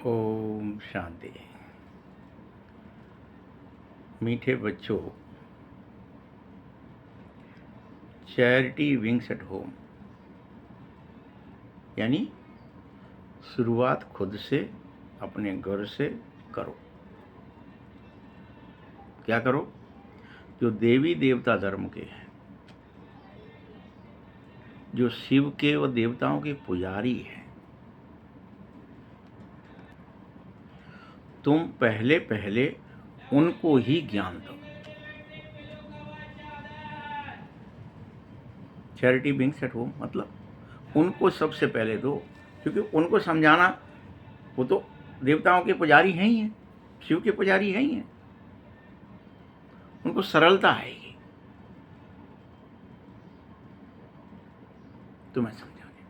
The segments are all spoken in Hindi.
ओम शांति। मीठे बच्चों, चैरिटी विंग्स एट होम यानी शुरुआत खुद से, अपने घर से करो। क्या करो? जो देवी देवता धर्म के हैं, जो शिव के व देवताओं के पुजारी हैं, तुम पहले पहले उनको ही ज्ञान दो। चैरिटी विंग्स एट होम मतलब उनको सबसे पहले दो, क्योंकि उनको समझाना, वो तो देवताओं के पुजारी हैं ही हैं, शिव के पुजारी हैं ही हैं, उनको सरलता आएगी तुम्हें समझाने।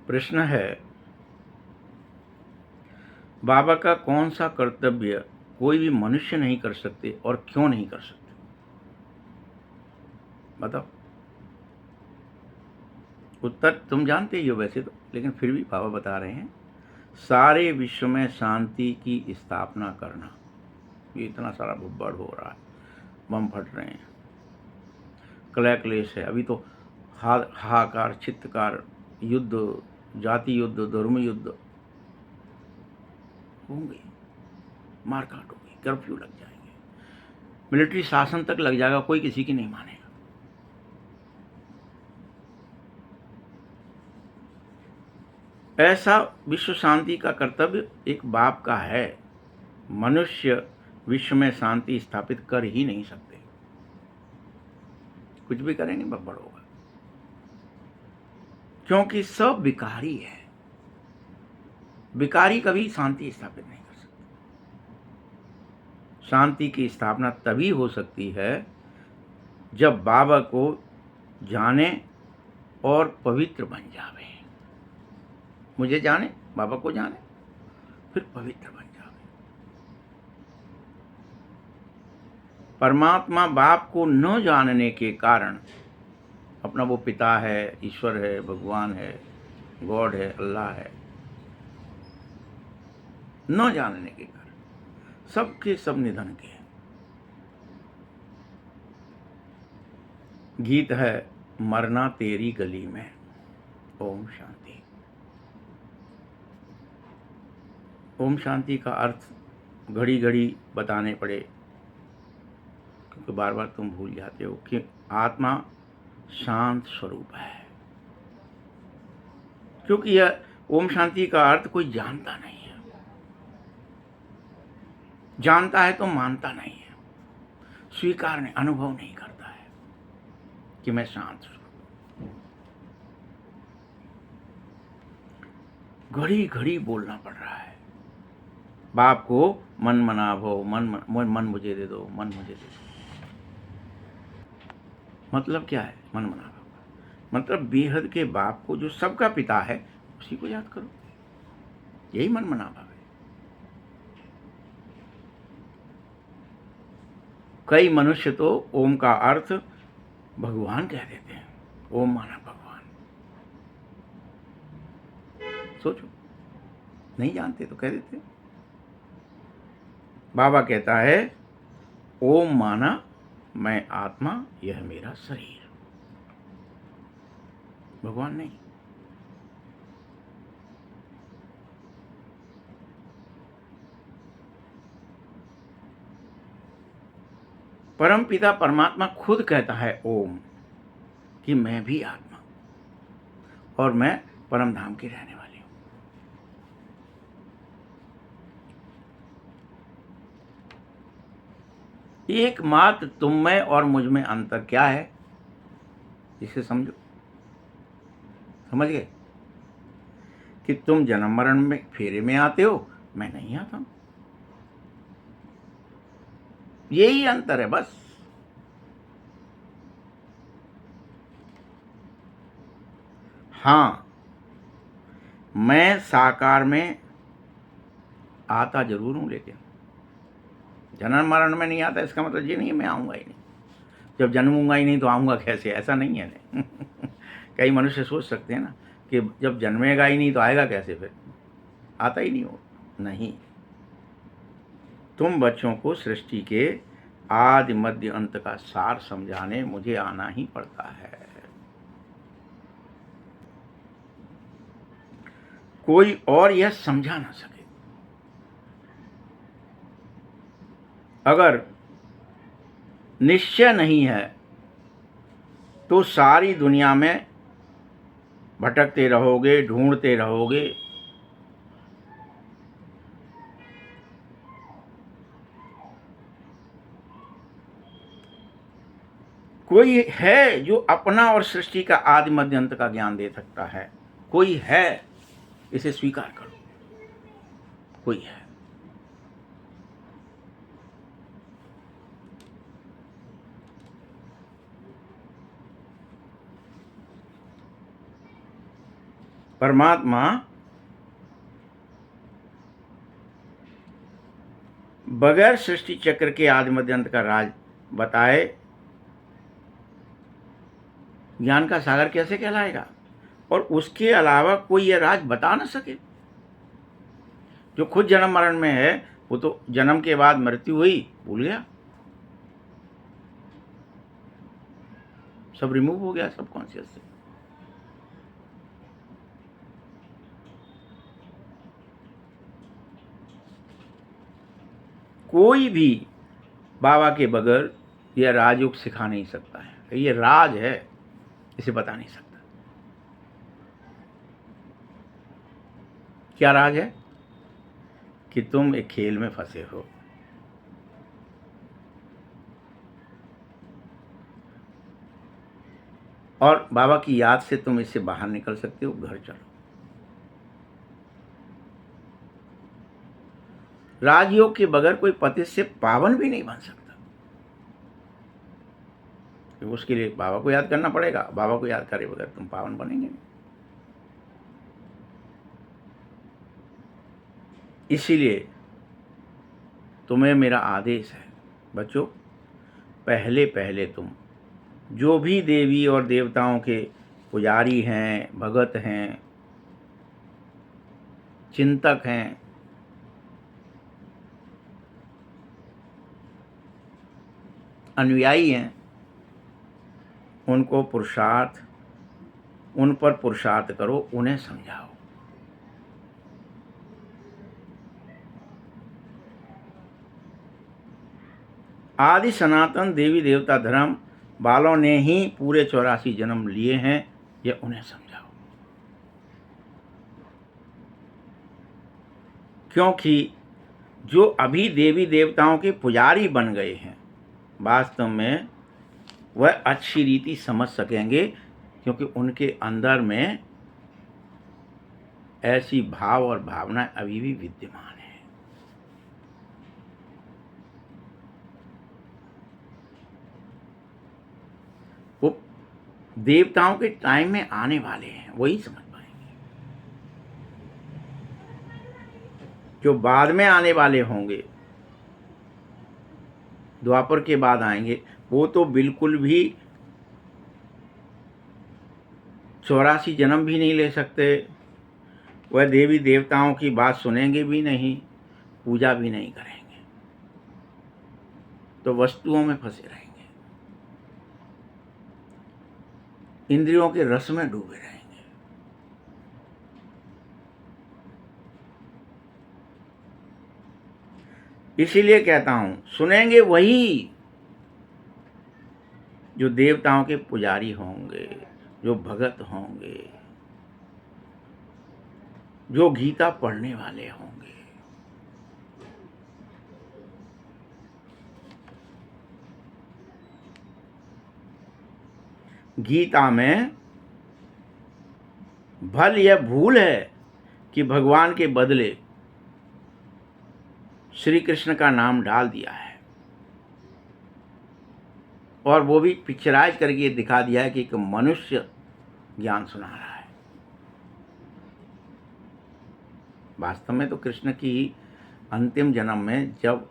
प्रश्न है, बाबा का कौन सा कर्तव्य कोई भी मनुष्य नहीं कर सकते और क्यों नहीं कर सकते? बताओ। उत्तर तुम जानते ही हो वैसे तो, लेकिन फिर भी बाबा बता रहे हैं, सारे विश्व में शांति की स्थापना करना। ये इतना सारा भुब्बड़ हो रहा है, बम फट रहे हैं, कलह क्लेश है, अभी तो हाहाकार, चित्तकार, युद्ध, जाति युद्ध, धर्म युद्ध होंगे, मारकाट होगी, कर्फ्यू लग जाएंगे, मिलिट्री शासन तक लग जाएगा, कोई किसी की नहीं मानेगा। ऐसा विश्व शांति का कर्तव्य एक बाप का है। मनुष्य विश्व में शांति स्थापित कर ही नहीं सकते, कुछ भी करेंगे बब्बड़ होगा, क्योंकि सब विकारी है। विकारी कभी शांति स्थापित नहीं कर सकते। शांति की स्थापना तभी हो सकती है जब बाबा को जाने और पवित्र बन जावे। मुझे जाने, बाबा को जाने, फिर पवित्र बन जावे। परमात्मा बाप को न जानने के कारण, अपना वो पिता है, ईश्वर है, भगवान है, गॉड है, अल्लाह है, न जानने के कारण सबके सब निधन के हैं। गीत है, मरना तेरी गली में। ओम शांति। ओम शांति का अर्थ घड़ी घड़ी बताने पड़े, क्योंकि बार बार तुम भूल जाते हो कि आत्मा शांत स्वरूप है। क्योंकि यह ओम शांति का अर्थ कोई जानता नहीं है, जानता है तो मानता नहीं है, स्वीकार नहीं, अनुभव नहीं करता है कि मैं शांत स्वरूप। घड़ी घड़ी बोलना पड़ रहा है बाप को, मन मना भो, मन मुझे दे दो, मन मुझे दे दो। मतलब क्या है मन मना भो? मतलब बेहद के बाप को, जो सबका पिता है, उसी को याद करो। यही मन मना भाव है। कई मनुष्य तो ओम का अर्थ भगवान कह देते हैं, ओम माना भगवान। सोचो, नहीं जानते तो कह देते। बाबा कहता है, ओम माना मैं आत्मा, यह मेरा शरीर। भगवान नहीं। परम पिता परमात्मा खुद कहता है ओम, कि मैं भी आत्मा और मैं परम धाम की रहने वाली हूं। एकमात्र तुम में और मुझ में अंतर क्या है, इसे समझो। समझ गए कि तुम जन्म मरण में फेरे में आते हो, मैं नहीं आता हूं। यही अंतर है बस। हाँ, मैं साकार में आता जरूर हूं, लेकिन जन्म मरण में नहीं आता। इसका मतलब ये नहीं है मैं आऊंगा ही नहीं, जब जन्मूंगा ही नहीं तो आऊंगा कैसे, ऐसा नहीं है। कई मनुष्य सोच सकते हैं ना कि जब जन्मेगा ही नहीं तो आएगा कैसे फिर। आता ही नहीं हो। नहीं, तुम बच्चों को सृष्टि के आदि मध्य अंत का सार समझाने मुझे आना ही पड़ता है। कोई और यह समझा ना सके। अगर निश्चय नहीं है तो सारी दुनिया में भटकते रहोगे, ढूंढते रहोगे। कोई है जो अपना और सृष्टि का आदि मध्य अंत का ज्ञान दे सकता है। कोई है, इसे स्वीकार करो। कोई है। परमात्मा बगैर सृष्टि चक्र के आदि मध्य अंत का राज बताए ज्ञान का सागर कैसे कहलाएगा? और उसके अलावा कोई यह राज बता ना सके। जो खुद जन्म मरण में है वो तो जन्म के बाद मृत्यु हुई, भूल गया, सब रिमूव हो गया सबकॉन्शियस से। कोई भी बाबा के बगैर यह राजयोग सिखा नहीं सकता है। ये राज है, इसे बता नहीं सकता। क्या राज है? कि तुम एक खेल में फंसे हो और बाबा की याद से तुम इससे बाहर निकल सकते हो। घर चलो। राजयोग के बगैर कोई पतित से पावन भी नहीं बन सकता। उसके लिए बाबा को याद करना पड़ेगा। बाबा को याद करे बगैर तुम पावन बनेंगे नहीं। इसीलिए तुम्हें मेरा आदेश है बच्चों, पहले पहले तुम जो भी देवी और देवताओं के पुजारी हैं, भगत हैं, चिंतक हैं, अनुयायी हैं, उनको पुरुषार्थ, उन पर पुरुषार्थ करो, उन्हें समझाओ। आदि सनातन देवी देवता धर्म बालों ने ही पूरे 84 जन्म लिए हैं, ये उन्हें समझाओ। क्योंकि जो अभी देवी देवताओं के पुजारी बन गए हैं, वास्तव में वह अच्छी रीति समझ सकेंगे, क्योंकि उनके अंदर में ऐसी भाव और भावना अभी भी विद्यमान है। वो देवताओं के टाइम में आने वाले हैं, वही समझ पाएंगे। जो बाद में आने वाले होंगे, द्वापर के बाद आएंगे, वो तो बिल्कुल भी 84 जन्म भी नहीं ले सकते। वह देवी देवताओं की बात सुनेंगे भी नहीं, पूजा भी नहीं करेंगे, तो वस्तुओं में फंसे रहेंगे, इंद्रियों के रस में डूबे रहेंगे। इसीलिए कहता हूं, सुनेंगे वही जो देवताओं के पुजारी होंगे, जो भगत होंगे, जो गीता पढ़ने वाले होंगे। गीता में भल यह भूल है कि भगवान के बदले श्री कृष्ण का नाम डाल दिया है, और वो भी पिक्चराइज करके दिखा दिया है कि एक मनुष्य ज्ञान सुना रहा है। वास्तव में तो कृष्ण की अंतिम जन्म में, जब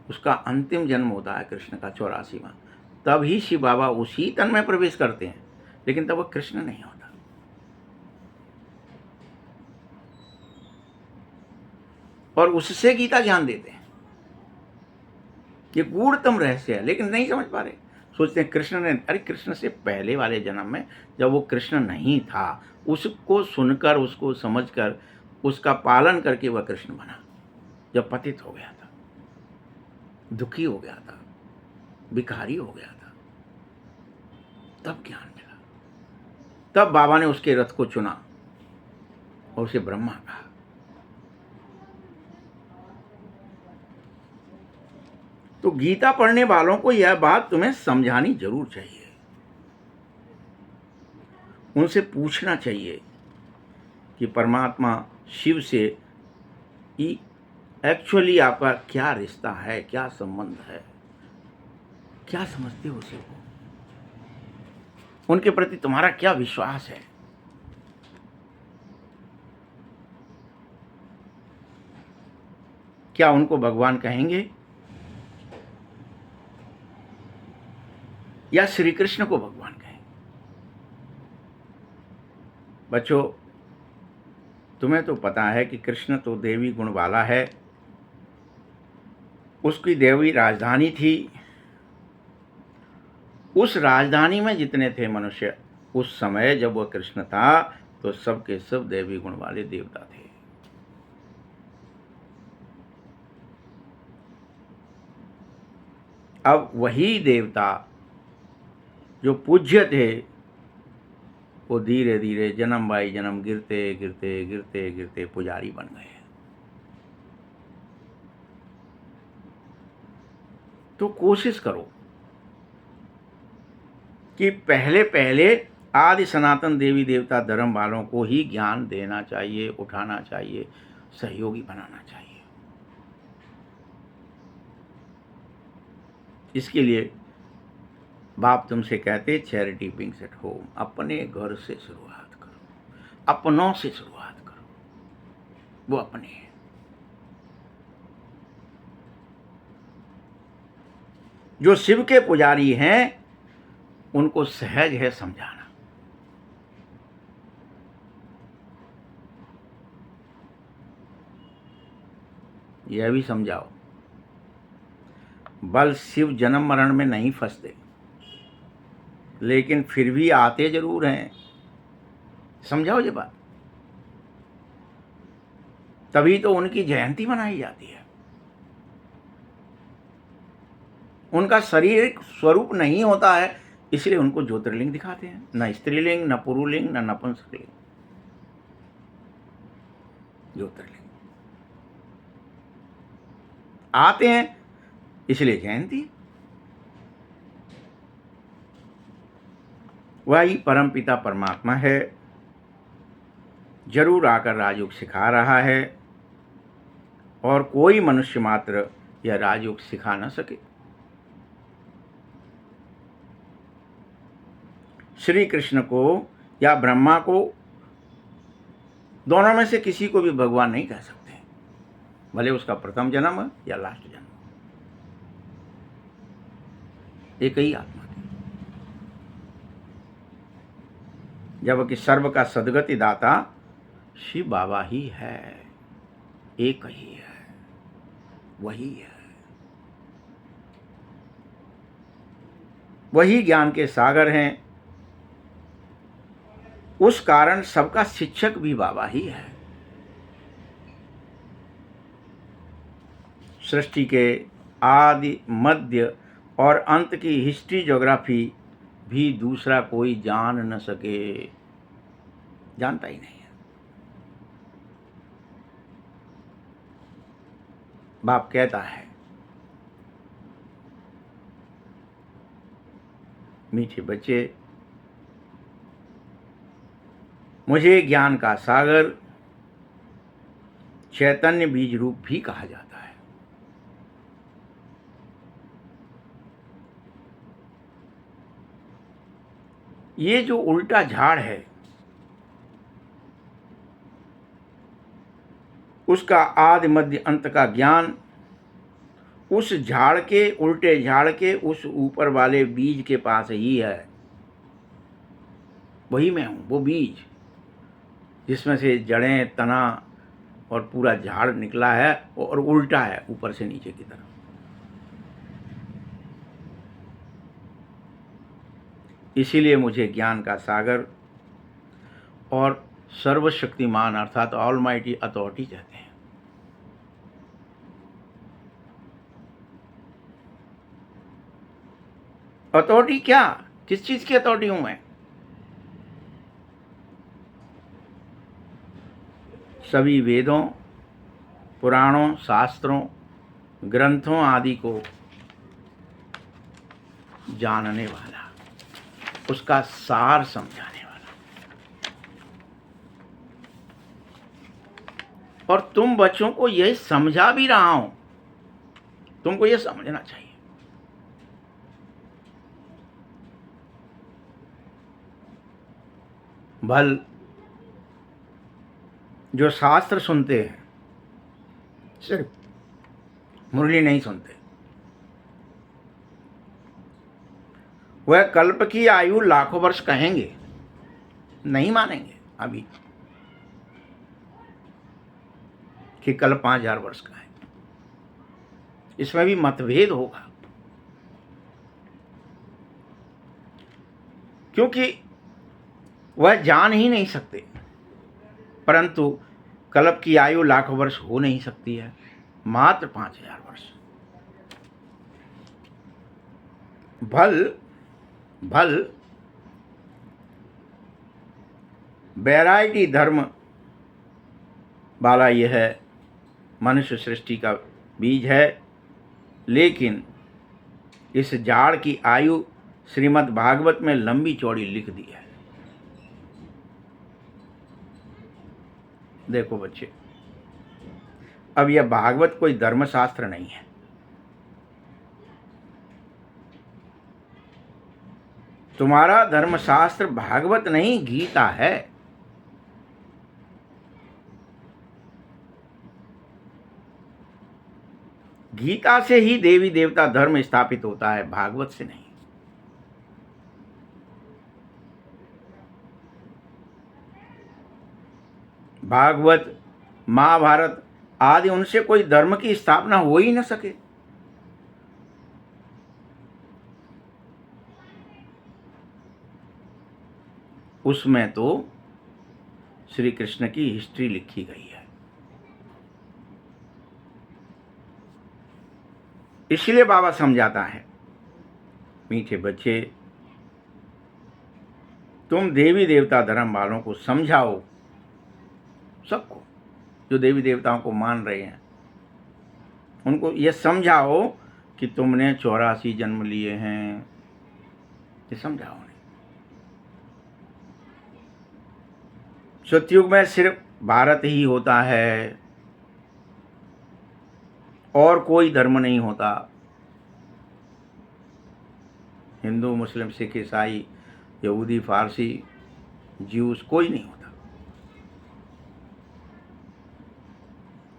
उसका अंतिम जन्म होता है कृष्ण का 84वां, तब ही शिव बाबा उसी तन में प्रवेश करते हैं, लेकिन तब वो कृष्ण नहीं होता। और उससे गीता ज्ञान देते हैं। ये गूढ़तम रहस्य है, लेकिन नहीं समझ पा रहे। सोचते हैं कृष्ण ने, अरे कृष्ण से पहले वाले जन्म में जब वो कृष्ण नहीं था, उसको सुनकर, उसको समझकर, उसका पालन करके वह कृष्ण बना। जब पतित हो गया था, दुखी हो गया था, भिखारी हो गया था, तब ज्ञान मिला। तब बाबा ने उसके रथ को चुना और उसे ब्रह्मा कहा। तो गीता पढ़ने वालों को यह बात तुम्हें समझानी जरूर चाहिए। उनसे पूछना चाहिए कि परमात्मा शिव से एक्चुअली आपका क्या रिश्ता है, क्या संबंध है, क्या समझते हो शिव को, उनके प्रति तुम्हारा क्या विश्वास है। क्या उनको भगवान कहेंगे या श्री कृष्ण को भगवान कहेंगे? बच्चों, तुम्हें तो पता है कि कृष्ण तो देवी गुण वाला है। उसकी देवी राजधानी थी। उस राजधानी में जितने थे मनुष्य, उस समय जब वह कृष्ण था, तो सब के सब देवी गुण वाले देवता थे। अब वही देवता जो पूज्य थे, वो धीरे धीरे जन्म बाई जन्म गिरते गिरते गिरते गिरते पुजारी बन गए। तो कोशिश करो कि पहले पहले आदि सनातन देवी देवता धर्म वालों को ही ज्ञान देना चाहिए, उठाना चाहिए, सहयोगी बनाना चाहिए। इसके लिए बाप तुमसे कहते, चैरिटी बिगिंस एट होम। अपने घर से शुरुआत करो, अपनों से शुरुआत करो। वो अपने हैं। जो शिव के पुजारी हैं, उनको सहज है समझाना। यह भी समझाओ, बल शिव जन्म मरण में नहीं फंसते, लेकिन फिर भी आते जरूर हैं। समझाओ ये बात। तभी तो उनकी जयंती मनाई जाती है। उनका शरीर स्वरूप नहीं होता है, इसलिए उनको ज्योतिर्लिंग दिखाते हैं। न स्त्रीलिंग, न पुरुलिंग, न नपुंसकलिंग, ज्योतिर्लिंग आते हैं, इसलिए जयंती। वही परमपिता परमात्मा है, जरूर आकर राजयोग सिखा रहा है, और कोई मनुष्य मात्र यह राजयोग सिखा न सके। श्री कृष्ण को या ब्रह्मा को, दोनों में से किसी को भी भगवान नहीं कह सकते, भले उसका प्रथम जन्म या लास्ट जन्म। एक ही आत्मा थी। जबकि सर्व का सद्गति दाता शिव बाबा ही है, एक ही है, वही है। वही ज्ञान के सागर हैं। उस कारण सबका शिक्षक भी बाबा ही है। सृष्टि के आदि, मध्य और अंत की हिस्ट्री, ज्योग्राफी भी दूसरा कोई जान न सके, जानता ही नहीं है। बाप कहता है, मीठे बच्चे, मुझे ज्ञान का सागर, चैतन्य बीज रूप भी कहा जाता है। ये जो उल्टा झाड़ है, उसका आदि मध्य अंत का ज्ञान उस झाड़ के, उल्टे झाड़ के उस ऊपर वाले बीज के पास ही है। वही मैं हूं, वो बीज जिसमें से जड़ें, तना और पूरा झाड़ निकला है और उल्टा है ऊपर से नीचे की तरफ। इसीलिए मुझे ज्ञान का सागर और सर्वशक्तिमान अर्थात ऑलमाइटी अथॉरिटी कहते हैं। अथॉरिटी क्या, किस चीज की अथॉरिटी हूं मैं? सभी वेदों, पुराणों, शास्त्रों, ग्रंथों आदि को जानने वाला, उसका सार समझाने वाला। और तुम बच्चों को यही समझा भी रहा हूं, तुमको यह समझना चाहिए। भल जो शास्त्र सुनते हैं सिर्फ मुरली नहीं सुनते, वह कल्प की आयु लाखों वर्ष कहेंगे, नहीं मानेंगे अभी कि कल्प 5000 वर्ष का है। इसमें भी मतभेद होगा, क्योंकि वह जान ही नहीं सकते। परंतु कल्प की आयु लाखों वर्ष हो नहीं सकती है, मात्र 5000 वर्ष। भल वैरायटी धर्म वाला यह मनुष्य सृष्टि का बीज है, लेकिन इस झाड़ की आयु श्रीमद् भागवत में लंबी चौड़ी लिख दी है। देखो बच्चे, अब यह भागवत कोई धर्मशास्त्र नहीं है। तुम्हारा धर्मशास्त्र भागवत नहीं, गीता है। गीता से ही देवी देवता धर्म स्थापित होता है, भागवत से नहीं। भागवत, महाभारत आदि, उनसे कोई धर्म की स्थापना हो ही न सके। उसमें तो श्री कृष्ण की हिस्ट्री लिखी गई है। इसलिए बाबा समझाता है, मीठे बच्चे, तुम देवी देवता धर्म वालों को समझाओ, सबको जो देवी देवताओं को मान रहे हैं उनको ये समझाओ कि तुमने 84 जन्म लिए हैं, ये समझाओ उन्हें। सतयुग में सिर्फ भारत ही होता है और कोई धर्म नहीं होता। हिंदू, मुस्लिम, सिख, ईसाई, यहूदी, फारसी, ज्यूस कोई नहीं होता।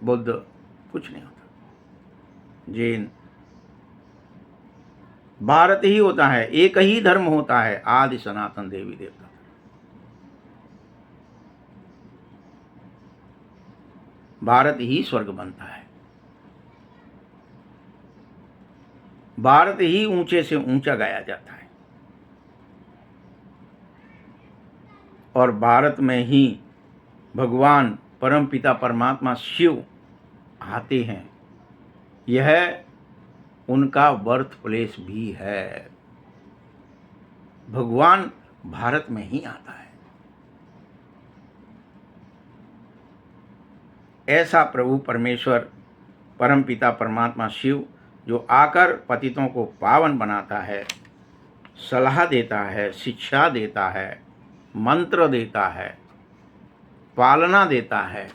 बुद्ध कुछ नहीं होता। जैन, भारत ही होता है, एक ही धर्म होता है, आदि सनातन देवी देवता। भारत ही स्वर्ग बनता है, भारत ही ऊंचे से ऊंचा गाया जाता है, और भारत में ही भगवान परमपिता परमात्मा शिव आते हैं। यह उनका बर्थ प्लेस भी है। भगवान भारत में ही आता है। ऐसा प्रभु परमेश्वर परमपिता परमात्मा शिव जो आकर पतितों को पावन बनाता है, सलाह देता है, शिक्षा देता है, मंत्र देता है, पालना देता है,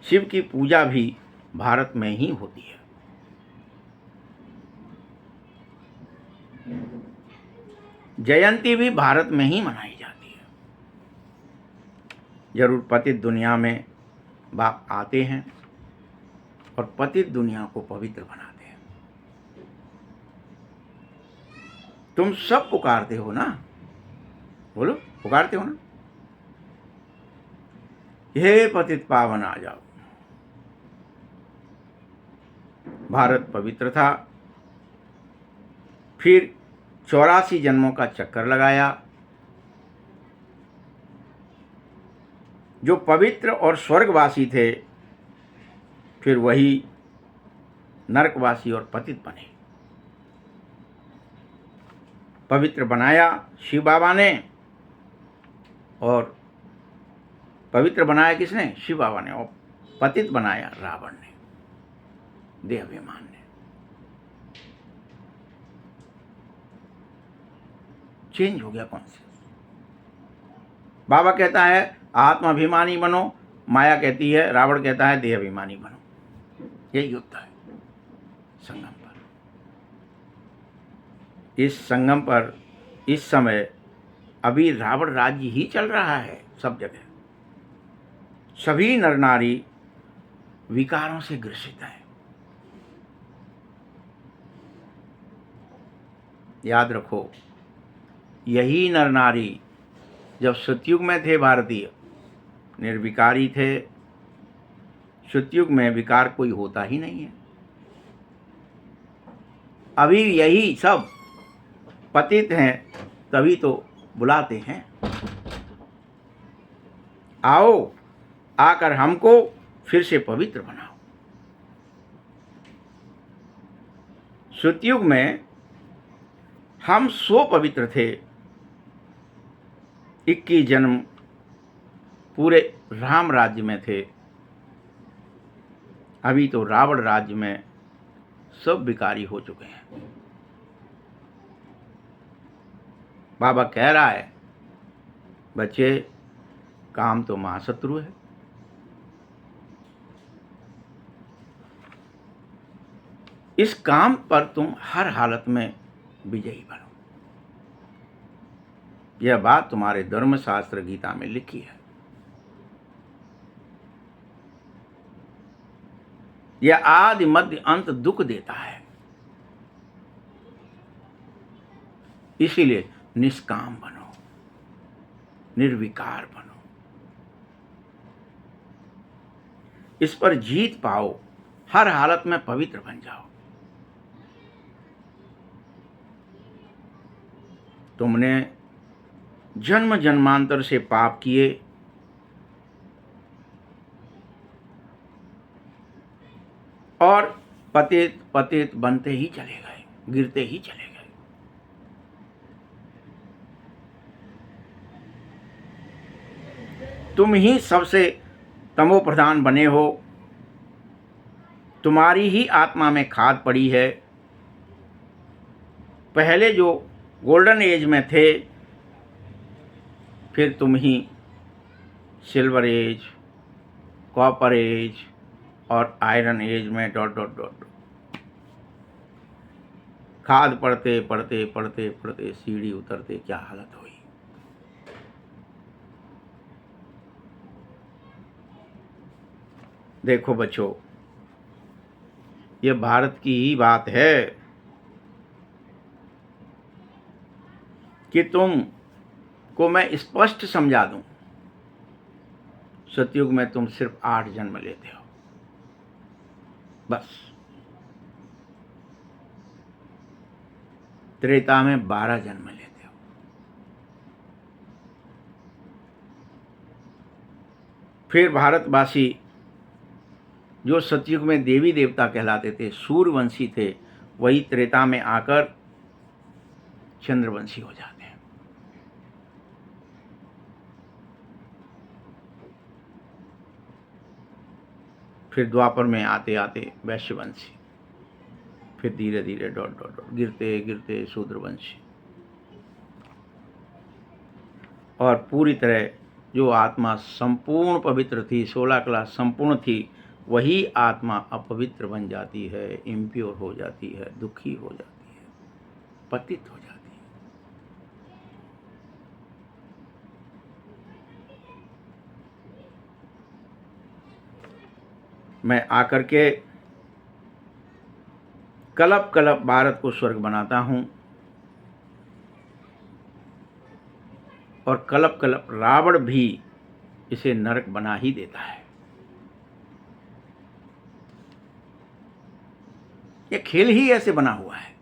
शिव की पूजा भी भारत में ही होती है। जयंती भी भारत में ही मनाई जाती है। जरूर पतित दुनिया में बाप आते हैं और पतित दुनिया को पवित्र बनाते हैं। तुम सब पुकारते हो ना, बोलो, पुकारते हो ना, हे पतित पावन आ जाओ। भारत पवित्र था। फिर 84 जन्मों का चक्कर लगाया। जो पवित्र और स्वर्गवासी थे, फिर वही नरकवासी और पतित बने। पवित्र बनाया शिव बाबा ने, और पवित्र बनाया किसने? शिव बाबा ने। और पतित बनाया रावण ने, देहाभिमान ने। चेंज हो गया कॉन्शियस। बाबा कहता है आत्माभिमानी बनो, माया कहती है, रावण कहता है देहाभिमानी बनो। यही युद्ध है संगम पर। इस संगम पर इस समय अभी रावण राज्य ही चल रहा है सब जगह। सभी नर नारी विकारों से ग्रसित हैं। याद रखो, यही नर नारी जब सतयुग में थे भारतीय, निर्विकारी थे। सतयुग में विकार कोई होता ही नहीं है। अभी यही सब पतित हैं, तभी तो बुलाते हैं, आओ आकर हमको फिर से पवित्र बनाओ। सतयुग में हम सो पवित्र थे, 21 जन्म पूरे राम राज्य में थे। अभी तो रावण राज्य में सब विकारी हो चुके हैं। बाबा कह रहा है, बच्चे काम तो महाशत्रु है। इस काम पर तुम हर हालत में विजयी बनो। यह बात तुम्हारे धर्मशास्त्र गीता में लिखी है। यह आदि मध्य अंत दुख देता है। इसीलिए निष्काम बनो, निर्विकार बनो। इस पर जीत पाओ, हर हालत में पवित्र बन जाओ। तुमने जन्म जन्मांतर से पाप किए, और पतित पतित बनते ही चले गए, गिरते ही चले गए। तुम ही सबसे तमो प्रधान बने हो। तुम्हारी ही आत्मा में खाद पड़ी है। पहले जो गोल्डन एज में थे, फिर तुम ही सिल्वर एज, कॉपर एज और आयरन एज में डॉट डॉट डॉट खाद पढ़ते पढ़ते पढ़ते पढ़ते सीढ़ी उतरते क्या हालत हुई। देखो बच्चों, ये भारत की ही बात है कि तुम को मैं स्पष्ट समझा दूं। सतयुग में तुम सिर्फ 8 जन्म लेते हो, बस। त्रेता में 12 जन्म लेते हो। फिर भारतवासी जो सतयुग में देवी देवता कहलाते थे, सूर्यवंशी थे, वही त्रेता में आकर चंद्रवंशी हो जाते हैं। फिर द्वापर में आते आते वैश्यवंशी, फिर धीरे धीरे डॉट डॉट डॉट गिरते गिरते शूद्रवंशी, और पूरी तरह जो आत्मा संपूर्ण पवित्र थी, 16 क्लास संपूर्ण थी, वही आत्मा अपवित्र बन जाती है, इम्प्योर हो जाती है, दुखी हो जाती है, पतित हो जाती है। मैं आकर के कलप कलप भारत को स्वर्ग बनाता हूं, और कलप कलप रावण भी इसे नरक बना ही देता है। ये खेल ही ऐसे बना हुआ है।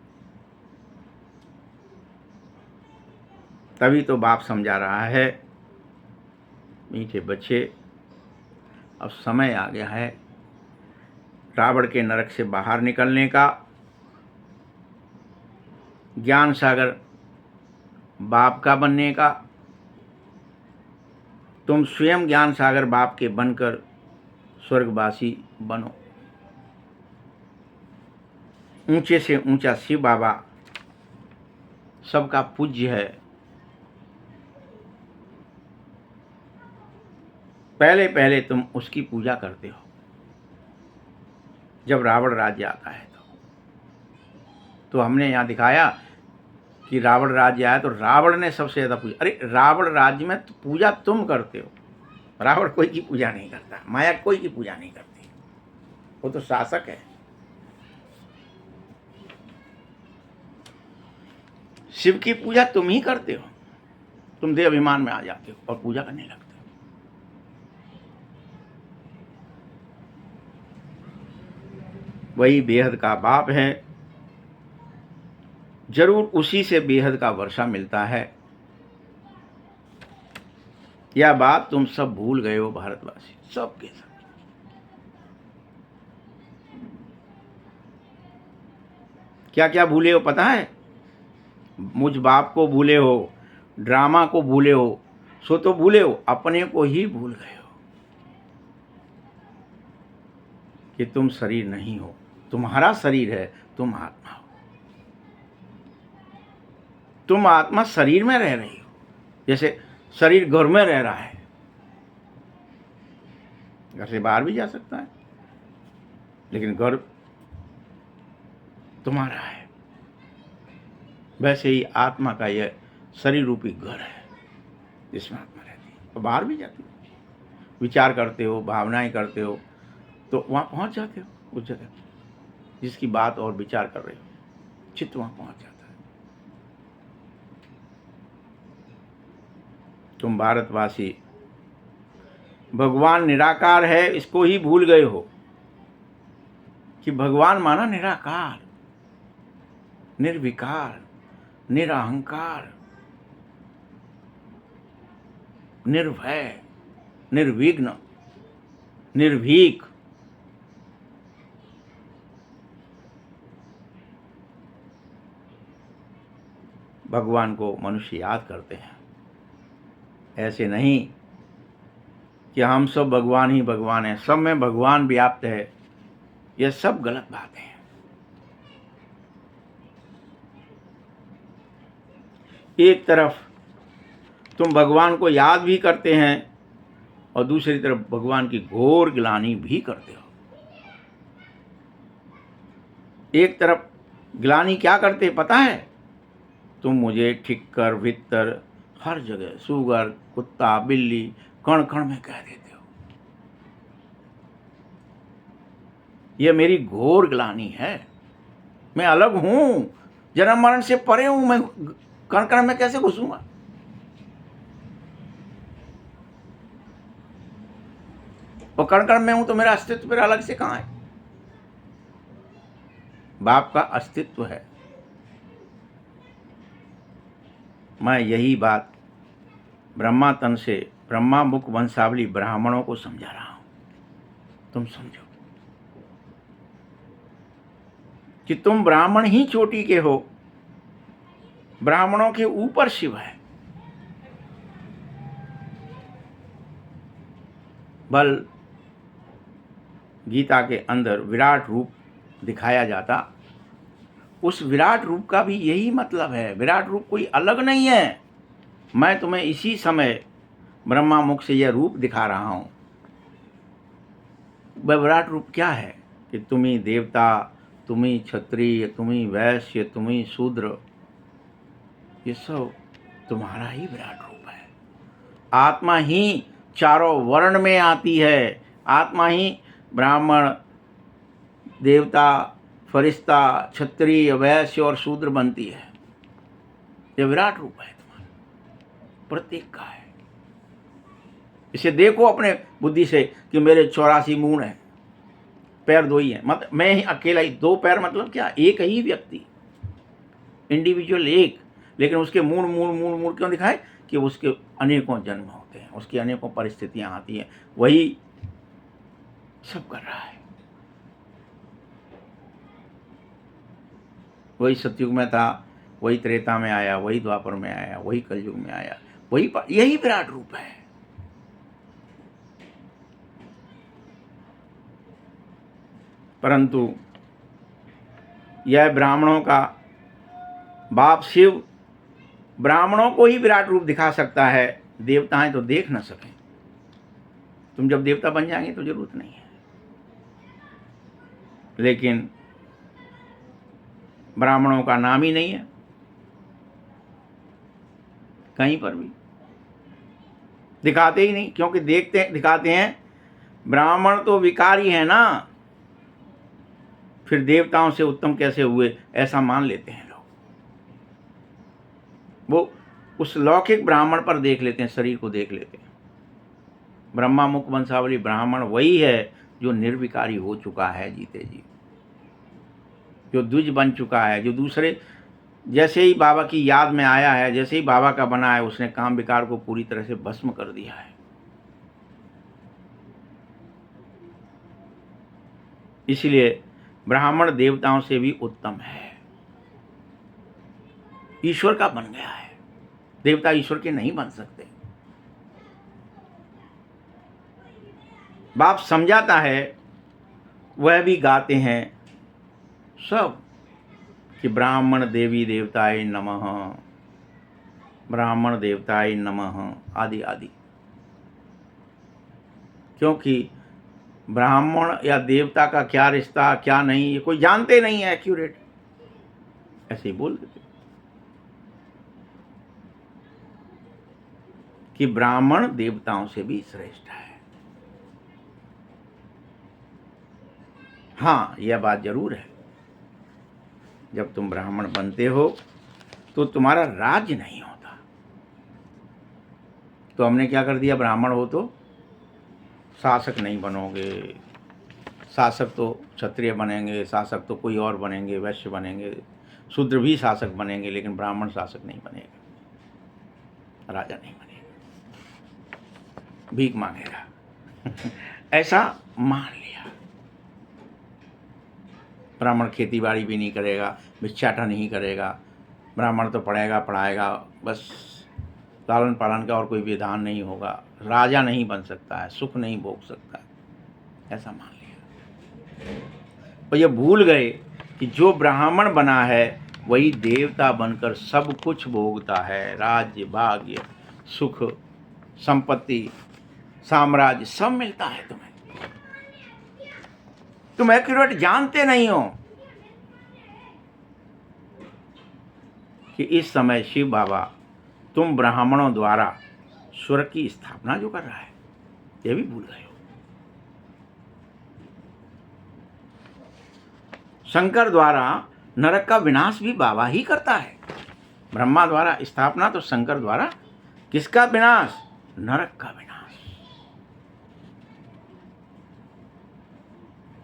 तभी तो बाप समझा रहा है, मीठे बच्चे, अब समय आ गया है रावण के नरक से बाहर निकलने का। ज्ञान सागर बाप का बनने का। तुम स्वयं ज्ञान सागर बाप के बनकर स्वर्गवासी बनो। ऊंचे से ऊंचा शिव बाबा सबका पूज्य है। पहले पहले तुम उसकी पूजा करते हो। जब रावण राज्य आता है तो हमने यहाँ दिखाया कि रावण राज्य आया तो रावण ने सबसे ज़्यादा पूजा। अरे रावण राज्य में तो पूजा तुम करते हो, रावण कोई की पूजा नहीं करता, माया कोई की पूजा नहीं करती, वो तो शासक है। शिव की पूजा तुम ही करते हो। तुम देह अभिमान में आ जाते हो और पूजा करने लगते हो। वही बेहद का बाप है, जरूर उसी से बेहद का वर्षा मिलता है। यह बात तुम सब भूल गए हो भारतवासी, सब के सब। क्या क्या भूले हो पता है? मुझ बाप को भूले हो, ड्रामा को भूले हो, सो तो भूले हो, अपने को ही भूल गए हो कि तुम शरीर नहीं हो। तुम्हारा शरीर है, तुम आत्मा हो। तुम आत्मा शरीर में रह रही हो, जैसे शरीर घर में रह रहा है, घर से बाहर भी जा सकता है, लेकिन घर तुम्हारा है। वैसे ही आत्मा का यह शरीर रूपी घर है जिसमें आत्मा रहती है और बाहर भी जाती है। विचार करते हो, भावनाएं करते हो तो वहाँ पहुँच जाते हो, उस जगह जिसकी बात और विचार कर रहे हो, चित्त वहाँ पहुँच जाता है। तुम भारतवासी भगवान निराकार है इसको ही भूल गए हो कि भगवान माना निराकार, निर्विकार, निरहंकार, निर्भय, निर्विघ्न, निर्भीक। भगवान को मनुष्य याद करते हैं, ऐसे नहीं कि हम सब भगवान ही भगवान हैं, सब में भगवान व्याप्त है। यह सब गलत बातें हैं। एक तरफ तुम भगवान को याद भी करते हैं और दूसरी तरफ भगवान की घोर ग्लानि भी करते हो। एक तरफ ग्लानि क्या करते पता है? तुम मुझे ठिक्कर भित्तर हर जगह सुगर, कुत्ता, बिल्ली कण कण में कह देते हो। यह मेरी घोर ग्लानि है। मैं अलग हूं, जन्म मरण से परे हूं। मैं कण कण में कैसे घुसूंगा? और कण कण में हूं तो मेरा अस्तित्व फिर अलग से कहां है? बाप का अस्तित्व है। मैं यही बात ब्रह्मा तन से ब्रह्मा मुख वंशावली ब्राह्मणों को समझा रहा हूं। तुम समझो कि तुम ब्राह्मण ही चोटी के हो, ब्राह्मणों के ऊपर शिव है। बल गीता के अंदर विराट रूप दिखाया जाता, उस विराट रूप का भी यही मतलब है। विराट रूप कोई अलग नहीं है। मैं तुम्हें इसी समय ब्रह्मा मुख से यह रूप दिखा रहा हूं। वह विराट रूप क्या है कि तुम ही देवता, तुम ही क्षत्रिय, तुम ही वैश्य, तुम ही शूद्र, ये सब तुम्हारा ही विराट रूप है। आत्मा ही चारों वर्ण में आती है। आत्मा ही ब्राह्मण, देवता, फरिश्ता, क्षत्रिय, वैश्य और शूद्र बनती है। ये विराट रूप है तुम्हारा। प्रत्येक का है। इसे देखो अपने बुद्धि से कि मेरे 84 मूंड हैं, पैर 2 ही हैं, मतलब मैं ही अकेला ही, 2 पैर मतलब क्या, एक ही व्यक्ति, इंडिविजुअल एक, लेकिन उसके मूंड मूंड मूंड मूंड क्यों दिखाए कि उसके अनेकों जन्म होते हैं, उसकी अनेकों परिस्थितियां आती हैं, वही सब कर रहा है। वही सतयुग में था, वही त्रेता में आया, वही द्वापर में आया, वही कलयुग में आया, वही यही विराट रूप है। परंतु यह ब्राह्मणों का बाप शिव ब्राह्मणों को ही विराट रूप दिखा सकता है, देवताएं तो देख न सकें। तुम जब देवता बन जाएंगे तो जरूरत नहीं है, लेकिन ब्राह्मणों का नाम ही नहीं है कहीं पर भी, दिखाते ही नहीं, क्योंकि दिखाते हैं ब्राह्मण तो विकारी है ना, फिर देवताओं से उत्तम कैसे हुए ऐसा मान लेते हैं लोग। वो उस लौकिक ब्राह्मण पर देख लेते हैं, शरीर को देख लेते हैं। ब्रह्मा मुख वंशावली ब्राह्मण वही है जो निर्विकारी हो चुका है जीते जी, जो द्विज बन चुका है, जो दूसरे जैसे ही बाबा की याद में आया है, जैसे ही बाबा का बना है, उसने काम विकार को पूरी तरह से भस्म कर दिया है। इसलिए ब्राह्मण देवताओं से भी उत्तम है, ईश्वर का बन गया है, देवता ईश्वर के नहीं बन सकते। बाप समझाता है, वह भी गाते हैं सब कि ब्राह्मण देवी देवताय नमः, ब्राह्मण देवताय नमः आदि आदि, क्योंकि ब्राह्मण या देवता का क्या रिश्ता क्या नहीं ये कोई जानते नहीं है एक्यूरेट, ऐसे ही बोल देते कि ब्राह्मण देवताओं से भी श्रेष्ठ है। हाँ, यह बात जरूर है, जब तुम ब्राह्मण बनते हो तो तुम्हारा राज्य नहीं होता। तो हमने क्या कर दिया, ब्राह्मण हो तो शासक नहीं बनोगे, शासक तो क्षत्रिय बनेंगे, शासक तो कोई और बनेंगे, वैश्य बनेंगे, शूद्र भी शासक बनेंगे, लेकिन ब्राह्मण शासक नहीं बनेगा, राजा नहीं बनेगा, भीख मांगेगा ऐसा मान लिया। ब्राह्मण खेती बाड़ी भी नहीं करेगा, भिक्षाटन नहीं करेगा, ब्राह्मण तो पढ़ेगा पढ़ाएगा, बस लालन पालन का और कोई विधान नहीं होगा, राजा नहीं बन सकता है, सुख नहीं भोग सकता है, ऐसा मान लिया। और ये भूल गए कि जो ब्राह्मण बना है वही देवता बनकर सब कुछ भोगता है, राज्य भाग्य सुख संपत्ति साम्राज्य सब मिलता है तुम्हें। तुम एक्यूरेट जानते नहीं हो कि इस समय शिव बाबा तुम ब्राह्मणों द्वारा स्वर्ग की स्थापना जो कर रहा है, यह भी भूल गए हो। शंकर द्वारा नरक का विनाश भी बाबा ही करता है। ब्रह्मा द्वारा स्थापना तो शंकर द्वारा किसका विनाश, नरक का विनाश।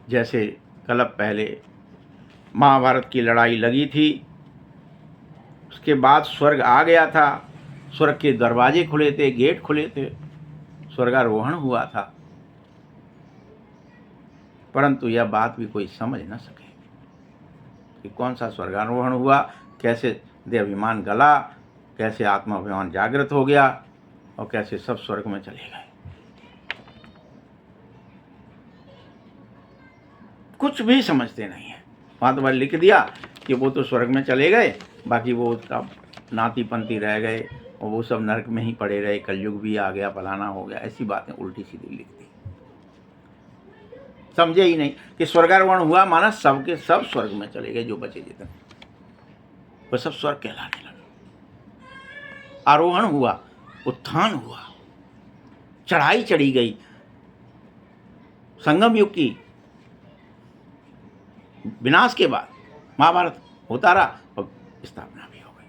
जैसे कल्प पहले महाभारत की लड़ाई लगी थी, उसके बाद स्वर्ग आ गया था, स्वर्ग के दरवाजे खुले थे, गेट खुले थे, स्वर्गारोहण हुआ था, परंतु यह बात भी कोई समझ न सके कि कौन सा स्वर्गारोहण हुआ, कैसे देहाभिमान गला, कैसे आत्माभिमान जागृत हो गया और कैसे सब स्वर्ग में चले गए। कुछ भी समझते नहीं है। वहाँ तो बस लिख दिया कि वो तो स्वर्ग में चले गए, बाकी वो उसका नाती पंती रह गए और वो सब नरक में ही पड़े रहे, कलयुग भी आ गया, फलाना हो गया, ऐसी बातें उल्टी सीधी लिख दी। समझे ही नहीं कि स्वर्गारोहण हुआ माना सबके सब स्वर्ग में चले गए, जो बचे जितने वो सब स्वर्ग कहलाने लगे। आरोहण हुआ, उत्थान हुआ, चढ़ाई चढ़ी गई, संगम युग की विनाश के बाद महाभारत होता रहा और स्थापना भी हो गई।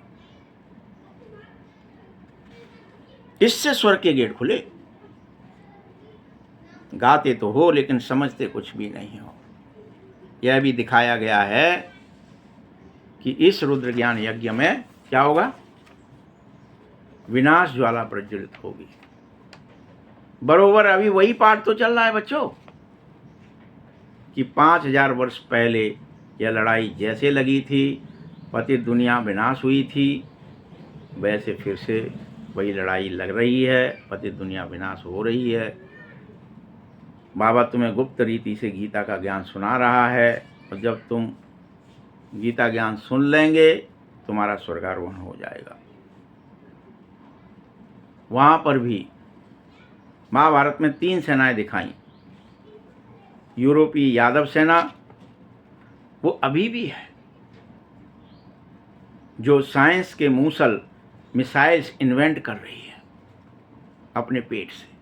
इससे स्वर्ग के गेट खुले। गाते तो हो लेकिन समझते कुछ भी नहीं हो। यह भी दिखाया गया है कि इस रुद्र ज्ञान यज्ञ में क्या होगा, विनाश ज्वाला प्रज्वलित होगी। बरोबर अभी वही पाठ तो चल रहा है बच्चों कि 5000 वर्ष पहले यह लड़ाई जैसे लगी थी, पतित दुनिया विनाश हुई थी, वैसे फिर से वही लड़ाई लग रही है, पतित दुनिया विनाश हो रही है। बाबा तुम्हें गुप्त रीति से गीता का ज्ञान सुना रहा है, और जब तुम गीता ज्ञान सुन लेंगे तुम्हारा स्वर्गारोहण हो जाएगा। वहाँ पर भी महाभारत में 3 सेनाएं दिखाई। यूरोपीय यादव सेना वो अभी भी है, जो साइंस के मूसल मिसाइल्स इन्वेंट कर रही है अपने पेट से।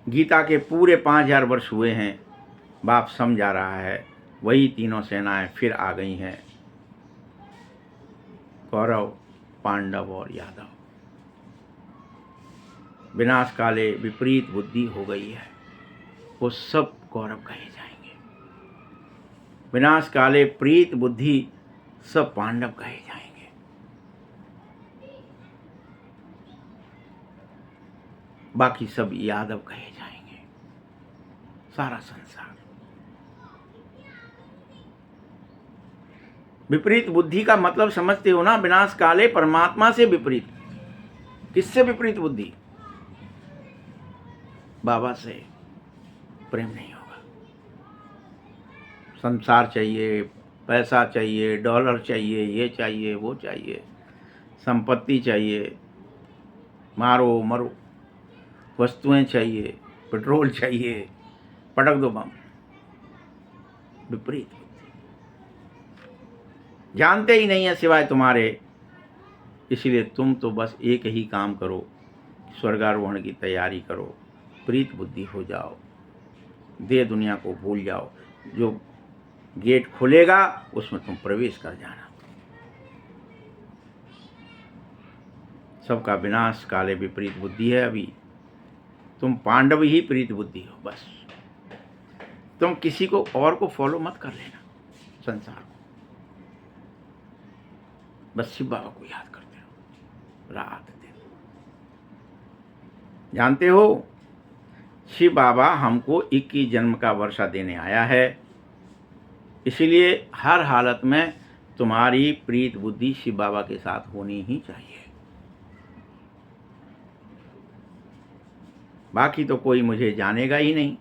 गीता के पूरे 5000 वर्ष हुए हैं, बाप समझा रहा है, वही तीनों सेनाएं फिर आ गई हैं, कौरव, पांडव और यादव। विनाश काले विपरीत बुद्धि हो गई है, वो सब कौरव कहे जाएंगे। विनाश काले प्रीत बुद्धि सब पांडव कहे जाएंगे। बाकी सब यादव कहे जाएंगे। सारा संसार विपरीत बुद्धि का मतलब समझते हो ना? विनाश काले परमात्मा से विपरीत। किससे विपरीत बुद्धि? बाबा से प्रेम नहीं होगा। संसार चाहिए, पैसा चाहिए, डॉलर चाहिए, ये चाहिए, वो चाहिए, संपत्ति चाहिए, मारो मरो, वस्तुएं चाहिए, पेट्रोल चाहिए, पटक दो बम। विपरीत बुद्धि, जानते ही नहीं है सिवाय तुम्हारे। इसलिए तुम तो बस एक ही काम करो, स्वर्गारोहण की तैयारी करो, प्रीत बुद्धि हो जाओ, देह दुनिया को भूल जाओ। जो गेट खुलेगा उसमें तुम प्रवेश कर जाना। सबका विनाश काले विपरीत बुद्धि है। अभी तुम पांडव ही प्रीत बुद्धि हो। बस तुम किसी को और को फॉलो मत कर लेना, संसार को। बस शिव बाबा को याद करते रहो रात दिन। जानते हो, शिव बाबा हमको 21 जन्म का वर्षा देने आया है। इसलिए हर हालत में तुम्हारी प्रीत बुद्धि शिव बाबा के साथ होनी ही चाहिए। बाकी तो कोई मुझे जानेगा ही नहीं।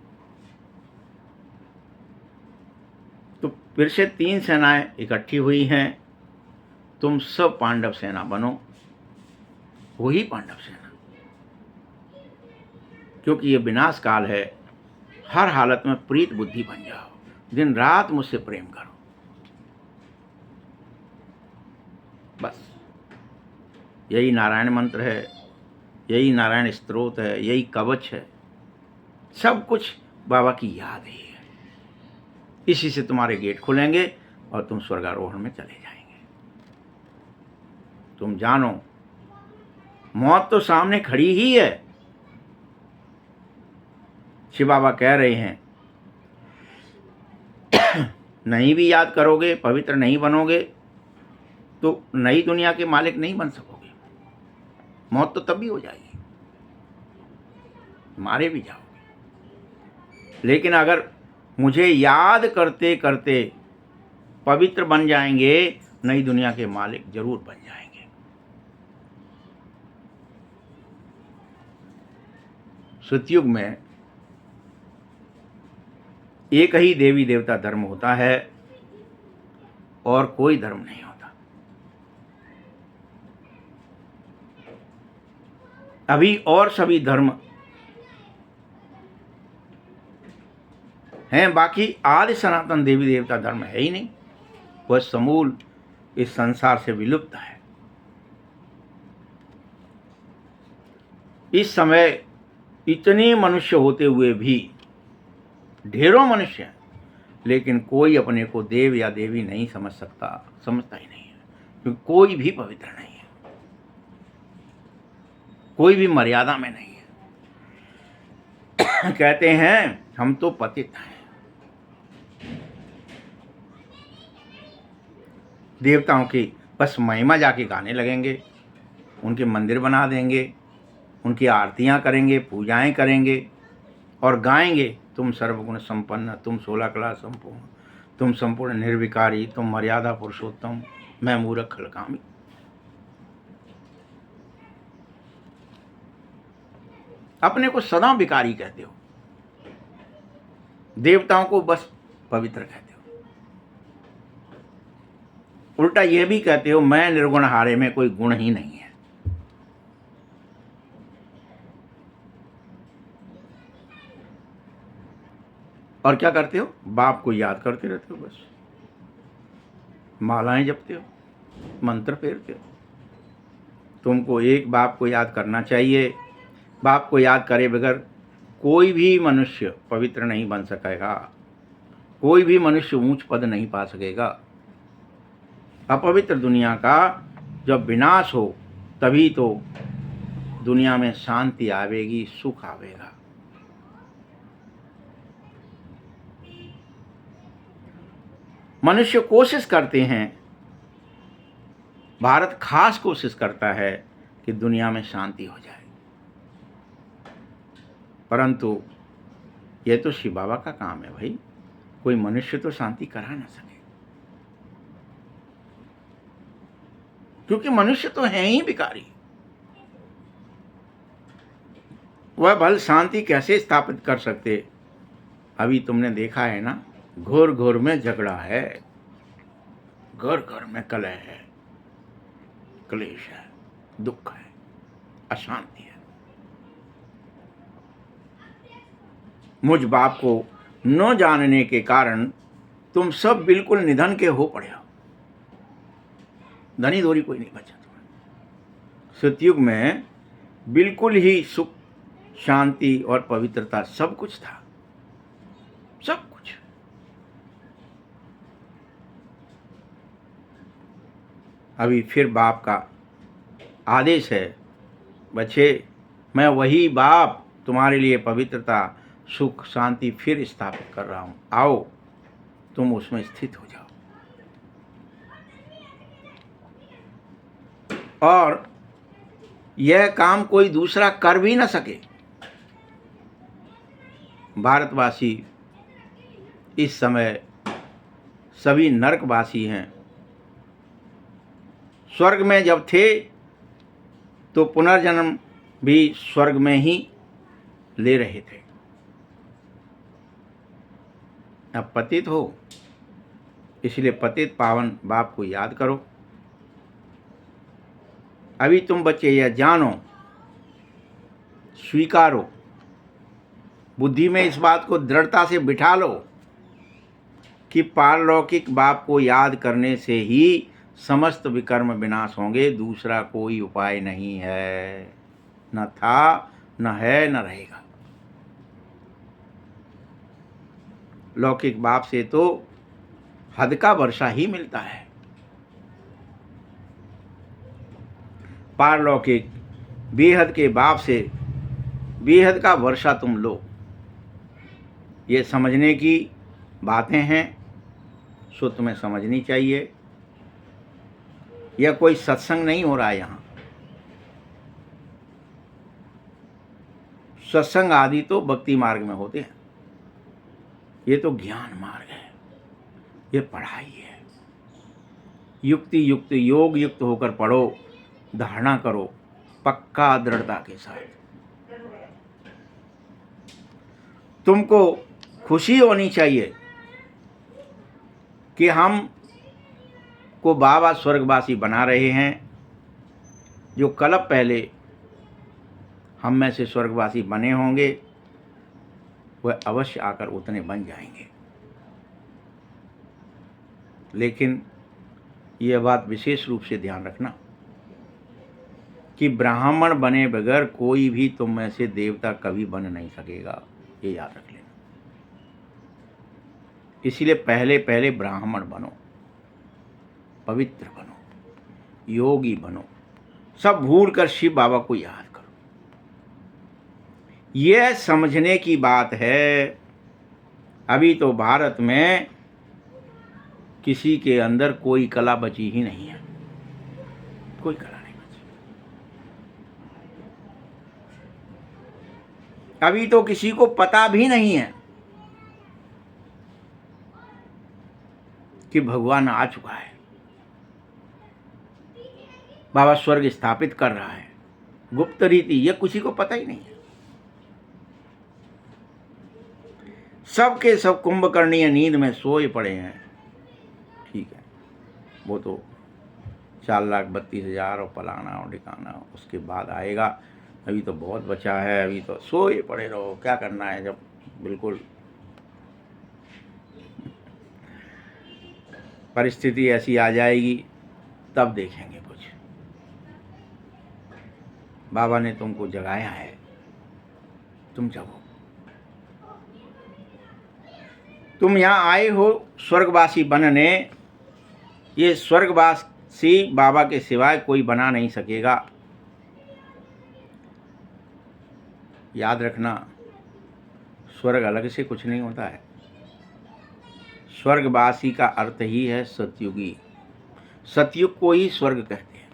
तो फिर से 3 सेनाएं इकट्ठी हुई हैं। तुम सब पांडव सेना बनो, वही पांडव सेना, क्योंकि ये विनाश काल है। हर हालत में प्रीत बुद्धि बन जाओ, दिन रात मुझसे प्रेम करो। बस यही नारायण मंत्र है, यही नारायण स्तोत्र है, यही कवच है। सब कुछ बाबा की याद ही है। इसी से तुम्हारे गेट खुलेंगे और तुम स्वर्गारोहण में चले जाएंगे। तुम जानो, मौत तो सामने खड़ी ही है। शिव बाबा कह रहे हैं, नहीं भी याद करोगे, पवित्र नहीं बनोगे, तो नई दुनिया के मालिक नहीं बन सकोगे। मौत तो तब भी हो जाएगी, मारे भी जाओगे। लेकिन अगर मुझे याद करते करते पवित्र बन जाएंगे, नई दुनिया के मालिक जरूर बन जाएंगे। सतयुग में एक ही देवी देवता धर्म होता है और कोई धर्म नहीं होता। अभी और सभी धर्म हैं, बाकी आदि सनातन देवी देवता धर्म है ही नहीं। वह समूल इस संसार से विलुप्त है। इस समय इतने मनुष्य होते हुए भी, ढेरों मनुष्य, लेकिन कोई अपने को देव या देवी नहीं समझता ही नहीं है, क्योंकि कोई भी पवित्र नहीं है। कोई भी मर्यादा में नहीं है। कहते हैं हम तो पतित हैं, देवताओं की बस महिमा जाके गाने लगेंगे, उनके मंदिर बना देंगे, उनकी आरतियां करेंगे, पूजाएं करेंगे और गाएंगे, तुम सर्वगुण संपन्न, तुम 16 कला संपूर्ण, तुम संपूर्ण निर्विकारी, तुम मर्यादा पुरुषोत्तम, मैं मूर्ख खलकामी। अपने को सदा विकारी कहते हो, देवताओं को बस पवित्र कहते हो। उल्टा यह भी कहते हो मैं निर्गुण हारे में कोई गुण ही नहीं है। और क्या करते हो? बाप को याद करते रहते हो, बस मालाएं जपते हो, मंत्र फेरते हो। तुमको एक बाप को याद करना चाहिए। बाप को याद करे बगैर कोई भी मनुष्य पवित्र नहीं बन सकेगा, कोई भी मनुष्य ऊंच पद नहीं पा सकेगा। अपवित्र दुनिया का जब विनाश हो तभी तो दुनिया में शांति आवेगी, सुख आवेगा। मनुष्य कोशिश करते हैं, भारत खास कोशिश करता है कि दुनिया में शांति हो जाए, परंतु यह तो शिव बाबा का काम है भाई, कोई मनुष्य तो शांति करा ना सके, क्योंकि मनुष्य तो है ही विकारी। वह भल शांति कैसे स्थापित कर सकते? अभी तुमने देखा है ना, घोर घोर में झगड़ा है, घर घर में कलह है, क्लेश है, दुख है, अशांति है। मुझ बाप को न जानने के कारण तुम सब बिल्कुल निधन के हो पड़े हो, धनी धोरी कोई नहीं बचा तुम्हें। सतयुग में बिल्कुल ही सुख, शांति और पवित्रता सब कुछ था, सब कुछ। अभी फिर बाप का आदेश है, बच्चे मैं वही बाप तुम्हारे लिए पवित्रता, सुख, शांति फिर स्थापित कर रहा हूं, आओ तुम उसमें स्थित हो जाओ। और यह काम कोई दूसरा कर भी ना सके। भारतवासी इस समय सभी नरकवासी हैं। स्वर्ग में जब थे तो पुनर्जन्म भी स्वर्ग में ही ले रहे थे। अब पतित हो, इसलिए पतित पावन बाप को याद करो। अभी तुम बच्चे यह जानो, स्वीकारो, बुद्धि में इस बात को दृढ़ता से बिठा लो कि पारलौकिक बाप को याद करने से ही समस्त विकर्म विनाश होंगे, दूसरा कोई उपाय नहीं है, न था, न है, न रहेगा। लौकिक बाप से तो हद का वर्षा ही मिलता है, पारलौकिक बेहद के बाप से बेहद का वर्षा तुम लो। ये समझने की बातें हैं, सो तुम्हें समझनी चाहिए। यह कोई सत्संग नहीं हो रहा है यहाँ। सत्संग आदि तो भक्ति मार्ग में होते हैं, ये तो ज्ञान मार्ग है, ये पढ़ाई है। युक्ति युक्त, योग युक्त होकर पढ़ो, धारणा करो पक्का दृढ़ता के साथ। तुमको खुशी होनी चाहिए कि हम को बाबा स्वर्गवासी बना रहे हैं। जो कल्प पहले हम में से स्वर्गवासी बने होंगे वह अवश्य आकर उतने बन जाएंगे। लेकिन यह बात विशेष रूप से ध्यान रखना कि ब्राह्मण बने बगैर कोई भी तुम में से देवता कभी बन नहीं सकेगा, ये याद रख लेना। इसलिए पहले पहले ब्राह्मण बनो, पवित्र बनो, योगी बनो, सब भूल कर शिव बाबा को याद करो। यह समझने की बात है। अभी तो भारत में किसी के अंदर कोई कला बची ही नहीं है, कोई कला नहीं बची। अभी तो किसी को पता भी नहीं है कि भगवान आ चुका है, बाबा स्वर्ग स्थापित कर रहा है। गुप्त रीति ये किसी को पता ही नहीं है। सबके सब कुंभकर्णीय नींद में सोए पड़े हैं। ठीक है, वो तो 4,32,000 और फलाना और ठिकाना उसके बाद आएगा। अभी तो बहुत बचा है, अभी तो सोए पड़े रहो। क्या करना है, जब बिल्कुल परिस्थिति ऐसी आ जाएगी तब देखेंगे कुछ। बाबा ने तुमको जगाया है, तुम जगो। तुम यहाँ आए हो स्वर्गवासी बनने। ये स्वर्गवासी बाबा के सिवाय कोई बना नहीं सकेगा। याद रखना, स्वर्ग अलग से कुछ नहीं होता है। स्वर्गवासी का अर्थ ही है सतयुगी। सतयुग को ही स्वर्ग कहते हैं।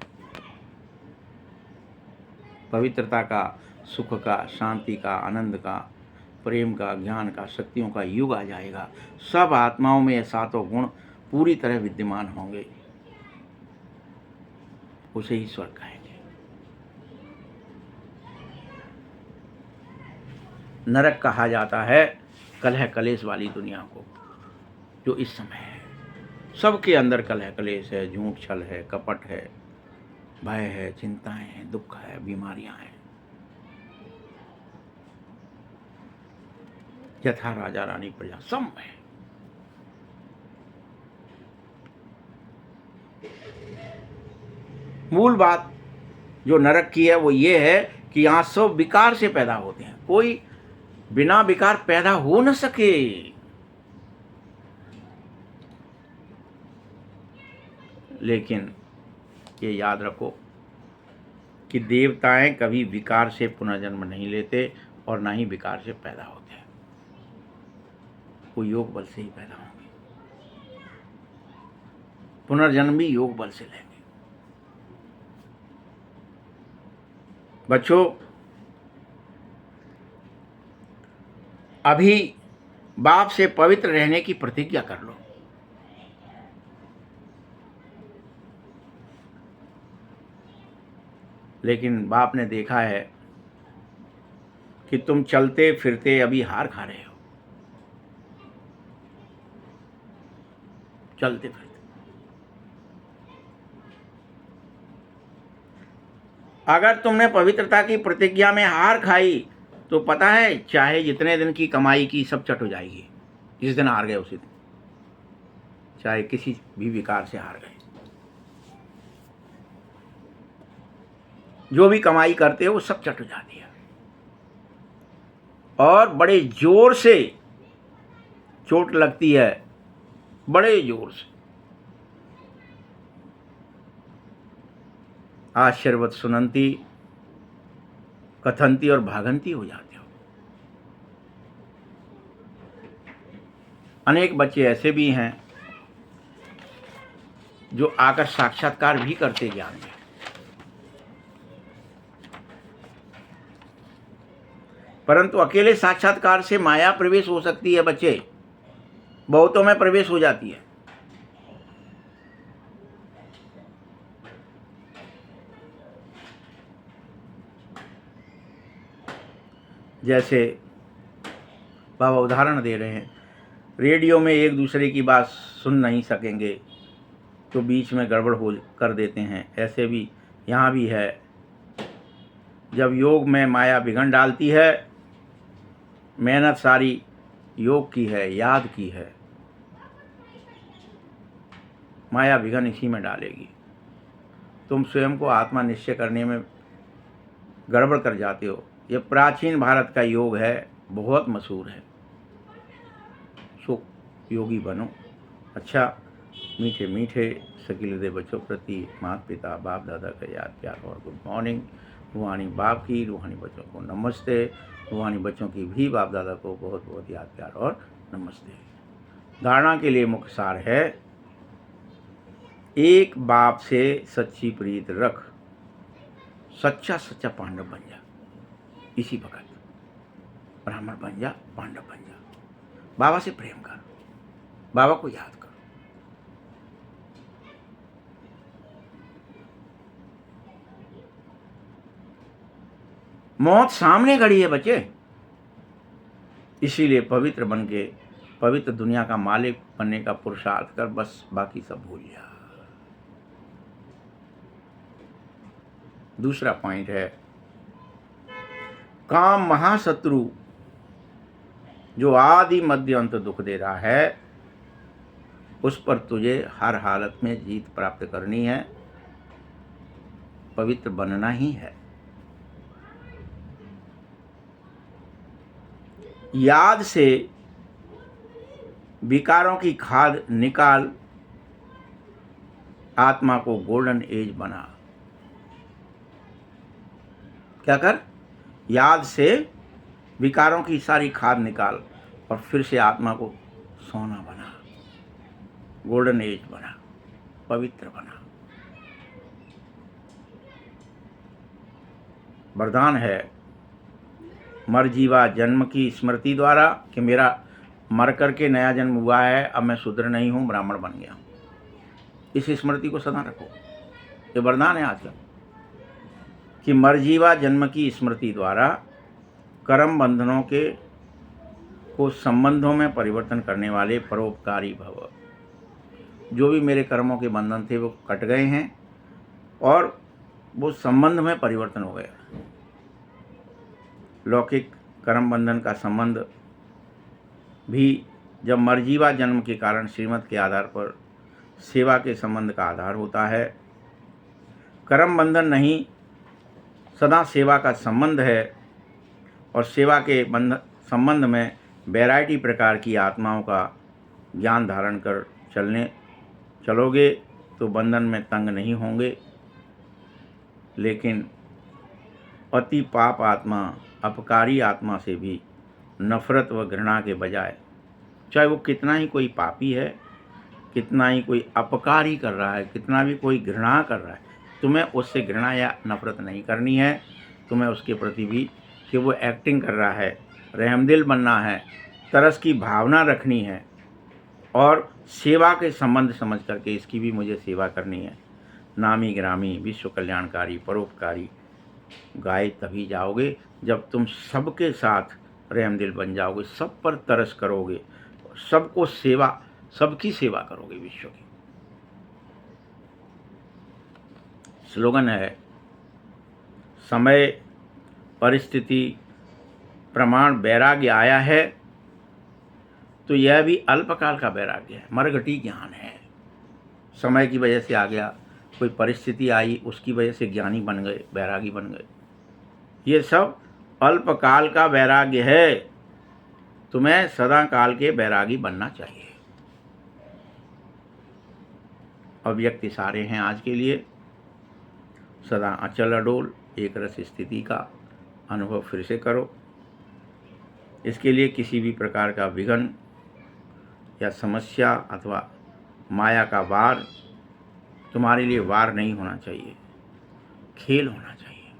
पवित्रता का, सुख का, शांति का, आनंद का, प्रेम का, ज्ञान का, शक्तियों का युग आ जाएगा। सब आत्माओं में ये सातों गुण पूरी तरह विद्यमान होंगे। उसे ही स्वर्ग कहेंगे। नरक कहा जाता है कलह कलेश वाली दुनिया को, जो इस समय है। सबके अंदर कलह कलेश है, झूठ छल है, कपट है, भय है, चिंताएं हैं, दुख है, बीमारियां हैं। यथा राजा रानी प्रजा सब है। मूल बात जो नरक की है वो ये है कि यहाँ सब विकार से पैदा होते हैं। कोई बिना विकार पैदा हो न सके। लेकिन ये याद रखो कि देवताएं कभी विकार से पुनर्जन्म नहीं लेते और ना ही विकार से पैदा होते हैं। वो योग बल से ही पैदा होंगे, पुनर्जन्म भी योग बल से लेंगे। बच्चों, अभी बाप से पवित्र रहने की प्रतिज्ञा कर लो। लेकिन बाप ने देखा है कि तुम चलते फिरते अभी हार खा रहे हो। चलते फिरते अगर तुमने पवित्रता की प्रतिज्ञा में हार खाई तो पता है, चाहे जितने दिन की कमाई की सब चट हो जाएगी। जिस दिन हार गए उसी दिन, चाहे किसी भी विकार से हार गए। जो भी कमाई करते हो वो सब चट हो जाती है और बड़े जोर से चोट लगती है, बड़े जोर से। आशीर्वद सुनंती, कथंती और भागंती हो जाते हो। अनेक बच्चे ऐसे भी हैं जो आकर साक्षात्कार भी करते ज्ञान में। परंतु अकेले साक्षात्कार से माया प्रवेश हो सकती है बच्चे, बहुतों में प्रवेश हो जाती है। जैसे बाबा उदाहरण दे रहे हैं, रेडियो में एक दूसरे की बात सुन नहीं सकेंगे तो बीच में गड़बड़ हो कर देते हैं। ऐसे भी यहाँ भी है, जब योग में माया विघन डालती है, मेहनत सारी योग की है, याद की है, माया विघन इसी में डालेगी। तुम स्वयं को आत्मा निश्चय करने में गड़बड़ कर जाते हो। ये प्राचीन भारत का योग है, बहुत मशहूर है। सो योगी बनो। अच्छा, मीठे मीठे सकीले बच्चों प्रति माता पिता बाप दादा का याद प्यार और गुड मॉर्निंग। रूहानी बाप की, रूहानी बच्चों को नमस्ते। रूहानी बच्चों की भी बाप दादा को बहुत बहुत याद प्यार और नमस्ते। धारणा के लिए मुख्य सार है, एक बाप से सच्ची प्रीत रख, सच्चा सच्चा पांडव बन जा। इसी वक्त ब्राह्मण बन जा, पांडव बन जा। बाबा से प्रेम कर, बाबा को याद कर। मौत सामने खड़ी है बच्चे, इसीलिए पवित्र बन के पवित्र दुनिया का मालिक बनने का पुरुषार्थ कर, बस बाकी सब भूल जा। दूसरा पॉइंट है, काम महाशत्रु जो आदि मध्य अंत दुख दे रहा है, उस पर तुझे हर हालत में जीत प्राप्त करनी है, पवित्र बनना ही है। याद से विकारों की खाद निकाल, आत्मा को गोल्डन एज बना। क्या कर? याद से विकारों की सारी खाद निकाल और फिर से आत्मा को सोना बना, गोल्डन एज बना, पवित्र बना। वरदान है, मर जीवा जन्म की स्मृति द्वारा कि मेरा मर करके नया जन्म हुआ है, अब मैं शूद्र नहीं हूं, ब्राह्मण बन गया हूं। इस स्मृति को सदा रखो। ये वरदान है आज का कि मर जीवा जन्म की स्मृति द्वारा कर्म बंधनों के को संबंधों में परिवर्तन करने वाले परोपकारी भव। जो भी मेरे कर्मों के बंधन थे वो कट गए हैं और वो संबंध में परिवर्तन हो गया। लौकिक कर्म बंधन का संबंध भी जब मरजीवा जन्म के कारण श्रीमत के आधार पर सेवा के संबंध का आधार होता है। कर्म बंधन नहीं, सदा सेवा का संबंध है और सेवा के संबंध में वैरायटी प्रकार की आत्माओं का ज्ञान धारण कर चलोगे तो बंधन में तंग नहीं होंगे। लेकिन अति पाप आत्मा, अपकारी आत्मा से भी नफरत व घृणा के बजाय, चाहे वो कितना ही कोई पापी है, कितना ही कोई अपकारी कर रहा है, कितना भी कोई घृणा कर रहा है, तुम्हें उससे घृणा या नफरत नहीं करनी है। तुम्हें उसके प्रति भी कि वो एक्टिंग कर रहा है, रहमदिल बनना है, तरस की भावना रखनी है और सेवा के संबंध समझ करके इसकी भी मुझे सेवा करनी है। नामी ग्रामी विश्व कल्याणकारी परोपकारी गाय तभी जाओगे जब तुम सबके साथ रहमदिल बन जाओगे, सब पर तरस करोगे, सबको सेवा, सबकी सेवा करोगे विश्व की। स्लोगन है, समय परिस्थिति प्रमाण वैराग्य आया है तो यह भी अल्पकाल का वैराग्य है, मरघटी ज्ञान है। समय की वजह से आ गया, कोई परिस्थिति आई, उसकी वजह से ज्ञानी बन गए, वैरागी बन गए, ये सब अल्पकाल का वैराग्य है। तुम्हें सदा काल के वैरागी बनना चाहिए। अव्यक्त सारे हैं आज के लिए। सदा अचल अडोल एक रस स्थिति का अनुभव फिर से करो। इसके लिए किसी भी प्रकार का विघ्न या समस्या अथवा माया का वार तुम्हारे लिए वार नहीं होना चाहिए, खेल होना चाहिए।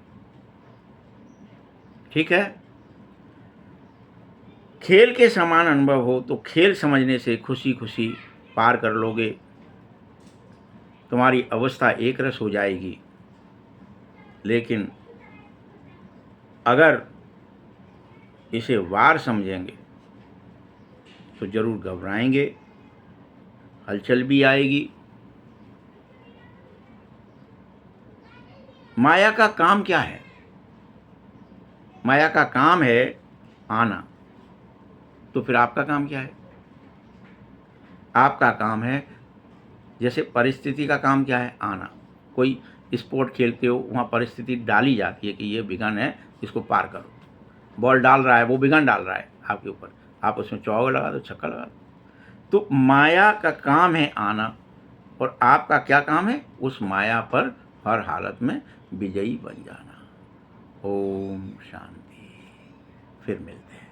ठीक है? खेल के समान अनुभव हो तो खेल समझने से खुशी खुशी पार कर लोगे, तुम्हारी अवस्था एक रस हो जाएगी। लेकिन अगर इसे वार समझेंगे तो जरूर घबराएंगे, हलचल भी आएगी। माया का काम क्या है? माया का काम है आना। तो फिर आपका काम क्या है? आपका काम है, जैसे परिस्थिति का काम क्या है? आना। कोई स्पोर्ट खेलते हो, वहाँ परिस्थिति डाली जाती है कि ये विघन है, इसको पार करो। बॉल डाल रहा है, वो विघन डाल रहा है आपके ऊपर, आप उसमें चौका लगा दो, छक्का लगा दो। तो माया का काम है आना और आपका क्या काम है? उस माया पर हर हालत में विजयी बन जाना। ओम शांति। फिर मिलते हैं।